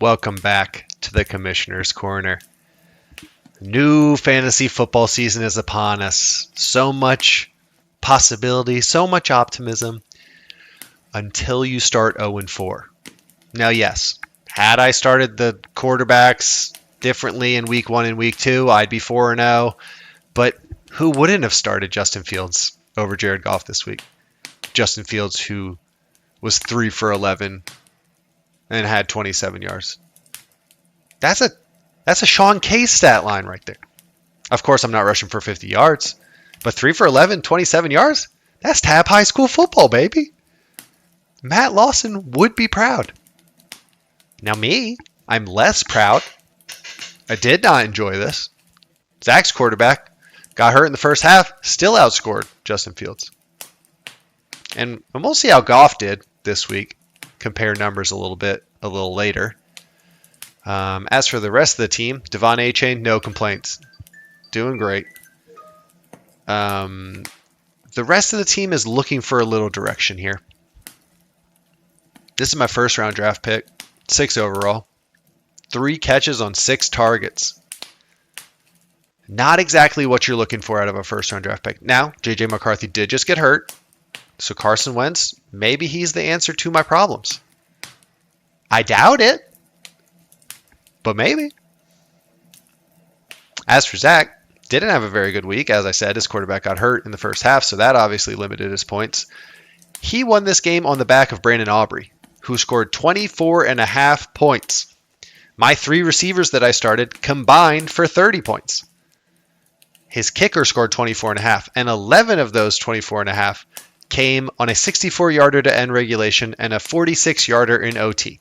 Welcome back to the Commissioner's Corner. New fantasy football season is upon us. So much possibility, so much optimism until you start 0-4. Now, yes, had I started the quarterbacks differently in week 1 and week 2, I'd be 4-0. But who wouldn't have started Justin Fields over Jared Goff this week? Justin Fields, who was 3 for 11 and had 27 yards. That's a Sean Case stat line right there. Of course, I'm not rushing for 50 yards, but 3 for 11, 27 yards? That's Tab High School football, baby. Matt Lawson would be proud. Now me, I'm less proud. I did not enjoy this. Zach's quarterback got hurt in the first half, still outscored Justin Fields. And we'll see how Goff did this week. Compare numbers a little later. As for the rest of the team, Devon Achane, no complaints. Doing great. The rest of the team is looking for a little direction here. This is my first round draft pick, 6 overall. 3 catches on 6 targets. Not exactly what you're looking for out of a first round draft pick. Now, J.J. McCarthy did just get hurt. So Carson Wentz, maybe he's the answer to my problems. I doubt it, but maybe. As for Zach, didn't have a very good week. As I said, his quarterback got hurt in the first half, so that obviously limited his points. He won this game on the back of Brandon Aubrey, who scored 24.5 points. My 3 receivers that I started combined for 30 points. His kicker scored 24.5, and 11 of those 24.5 came on a 64-yarder to end regulation and a 46-yarder in OT.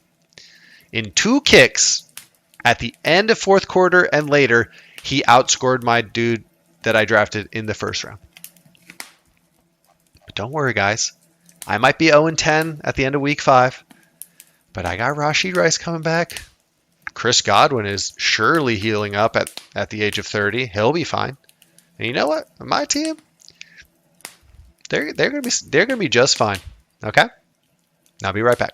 In 2 kicks at the end of fourth quarter and later, he outscored my dude that I drafted in the first round. But don't worry, guys. I might be 0-10 at the end of week 5, but I got Rashee Rice coming back. Chris Godwin is surely healing up at the age of 30. He'll be fine. And you know what? My team, they're gonna be just fine. Okay? I'll be right back.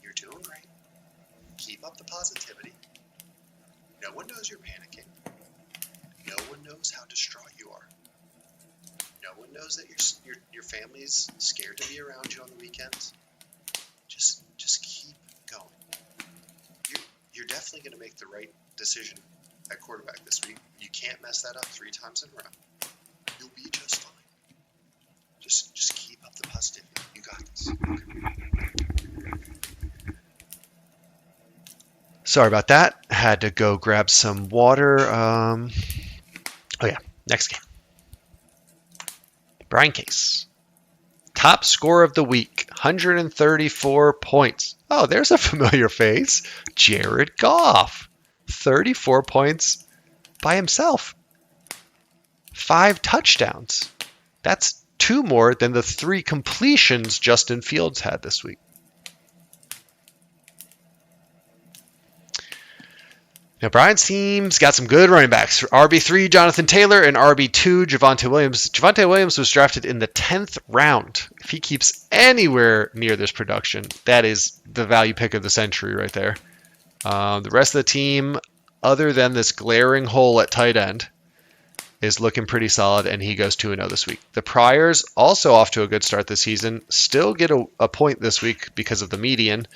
You're doing great. Keep up the positivity. No one knows you're panicking. No one knows how distraught you are. No one knows that your family's scared to be around you on the weekends. Just keep going. You're definitely going to make the right decision at quarterback this week. You can't mess that up 3 times in a row. You'll be just fine. Just keep up the positivity. You got this. Sorry about that. Had to go grab some water. Next game. Brian Case. Top score of the week, 134 points. Oh, there's a familiar face. Jared Goff. 34 points by himself. 5 touchdowns. That's 2 more than the 3 completions Justin Fields had this week. Now, Brian's team's got some good running backs. RB3, Jonathan Taylor, and RB2, Javonte Williams. Javonte Williams was drafted in the 10th round. If he keeps anywhere near this production, that is the value pick of the century right there. The rest of the team, other than this glaring hole at tight end, is looking pretty solid, and he goes 2-0 this week. The Priors, also off to a good start this season, still get a point this week because of the median.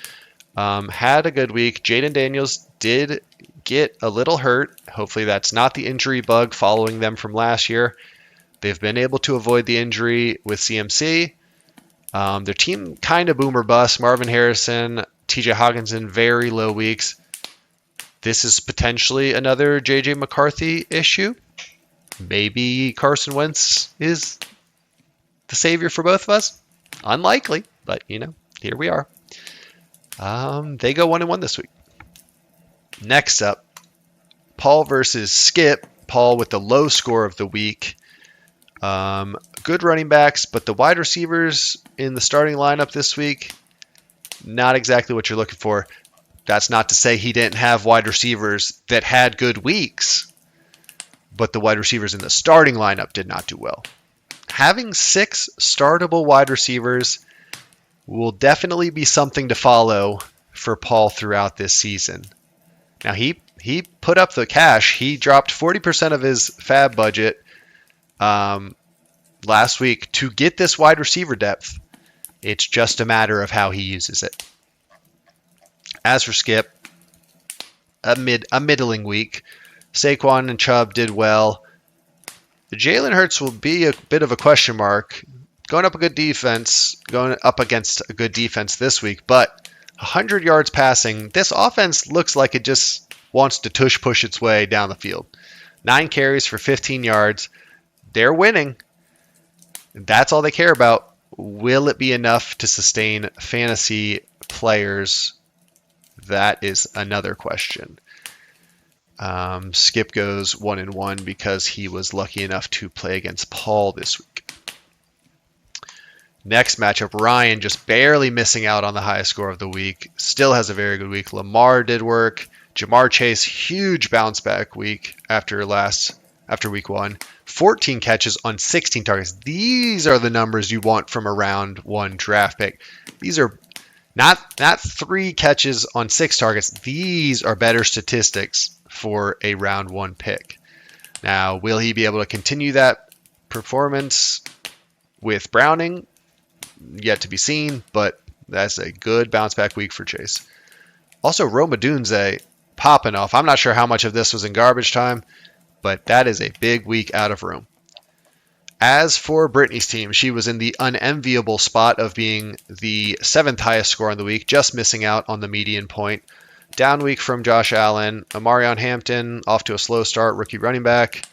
Had a good week. Jaden Daniels did get a little hurt. Hopefully that's not the injury bug following them from last year. They've been able to avoid the injury with CMC. Their team kind of boom or bust. Marvin Harrison, TJ Hawkinson, very low weeks. This is potentially another JJ McCarthy issue. Maybe Carson Wentz is the savior for both of us. Unlikely, but here we are. They go 1-1 this week. Next up, Paul versus Skip. Paul with the low score of the week. Good running backs, but the wide receivers in the starting lineup this week, not exactly what you're looking for. That's not to say he didn't have wide receivers that had good weeks, but the wide receivers in the starting lineup did not do well. Having 6 startable wide receivers will definitely be something to follow for Paul throughout this season. Now, he put up the cash. He dropped 40% of his fab budget last week to get this wide receiver depth. It's just a matter of how he uses it. As for Skip, a middling week. Saquon and Chubb did well. Jalen Hurts will be a bit of a question mark. Going up against a good defense this week, but 100 yards passing. This offense looks like it just wants to push its way down the field. 9 carries for 15 yards. They're winning. That's all they care about. Will it be enough to sustain fantasy players? That is another question. Skip goes 1-1 because he was lucky enough to play against Paul this week. Next matchup, Ryan just barely missing out on the highest score of the week. Still has a very good week. Lamar did work. Jamar Chase, huge bounce back week after week 1. 14 catches on 16 targets. These are the numbers you want from a round 1 draft pick. These are not 3 catches on 6 targets. These are better statistics for a round 1 pick. Now, will he be able to continue that performance with Browning? Yet to be seen, but that's a good bounce back week for Chase. Also, Rome Odunze popping off. I'm not sure how much of this was in garbage time, but that is a big week out of room. As for Brittany's team, she was in the unenviable spot of being the 7th highest score on the week, just missing out on the median point. Down week from Josh Allen. Amarion Hampton off to a slow start, rookie running back.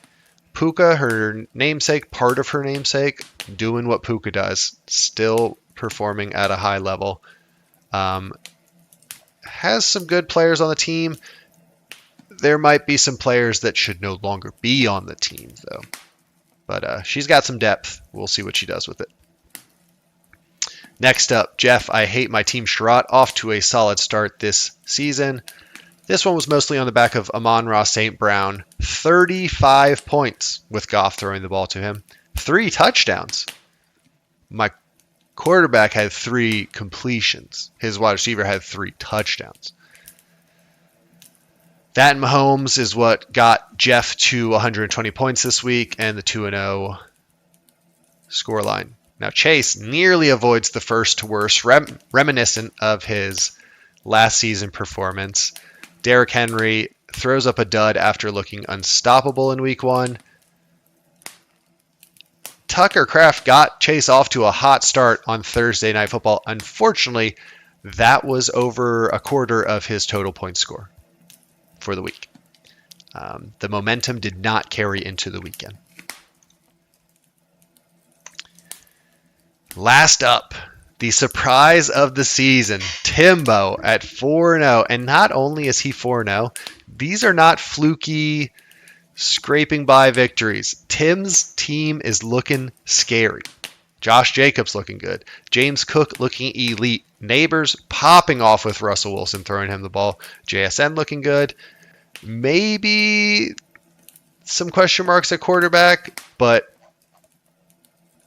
Puka, her namesake, part of her namesake, doing what Puka does, still performing at a high level. Has some good players on the team. There might be some players that should no longer be on the team, though. But she's got some depth. We'll see what she does with it. Next up, Jeff, I hate my team Sherratt, off to a solid start this season. This one was mostly on the back of Amon-Ra St. Brown. 35 points with Goff throwing the ball to him. 3 touchdowns. My quarterback had 3 completions. His wide receiver had 3 touchdowns. That and Mahomes is what got Jeff to 120 points this week and the 2-0 scoreline. Now Chase nearly avoids the first worst, reminiscent of his last season performance. Derrick Henry throws up a dud after looking unstoppable in week 1. Tucker Kraft got Chase off to a hot start on Thursday Night Football. Unfortunately, that was over a quarter of his total point score for the week. The momentum did not carry into the weekend. Last up, the surprise of the season, Timbo at 4-0. And not only is he 4-0, these are not fluky, scraping by victories. Tim's team is looking scary. Josh Jacobs looking good. James Cook looking elite. Neighbors popping off with Russell Wilson throwing him the ball. JSN looking good. Maybe some question marks at quarterback, but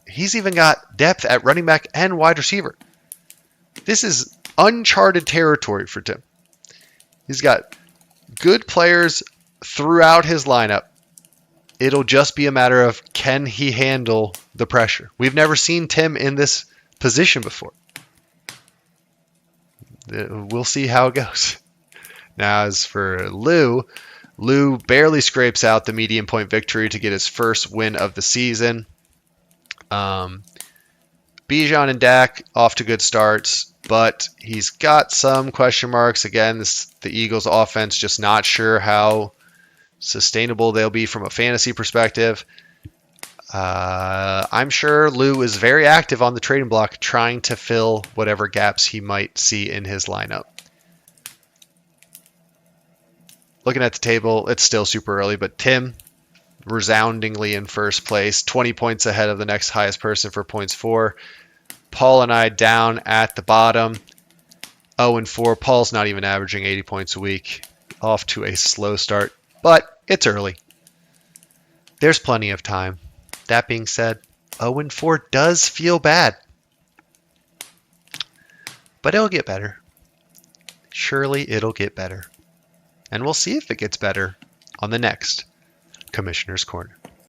he's even got depth at running back and wide receiver. This is uncharted territory for Tim. He's got good players throughout his lineup. It'll just be a matter of, can he handle the pressure? We've never seen Tim in this position before. We'll see how it goes. Now, as for Lou barely scrapes out the median point victory to get his first win of the season. Bijan and Dak off to good starts, but he's got some question marks. Again, the Eagles offense, just not sure how sustainable they'll be from a fantasy perspective. I'm sure Lou is very active on the trading block trying to fill whatever gaps he might see in his lineup. Looking at the table, it's still super early, but Tim resoundingly in first place, 20 points ahead of the next highest person for points for. Paul and I down at the bottom, 0-4. Paul's not even averaging 80 points a week, off to a slow start, but it's early. There's plenty of time. That being said, 0-4 does feel bad. But it'll get better. Surely it'll get better. And we'll see if it gets better on the next Commissioner's Corner.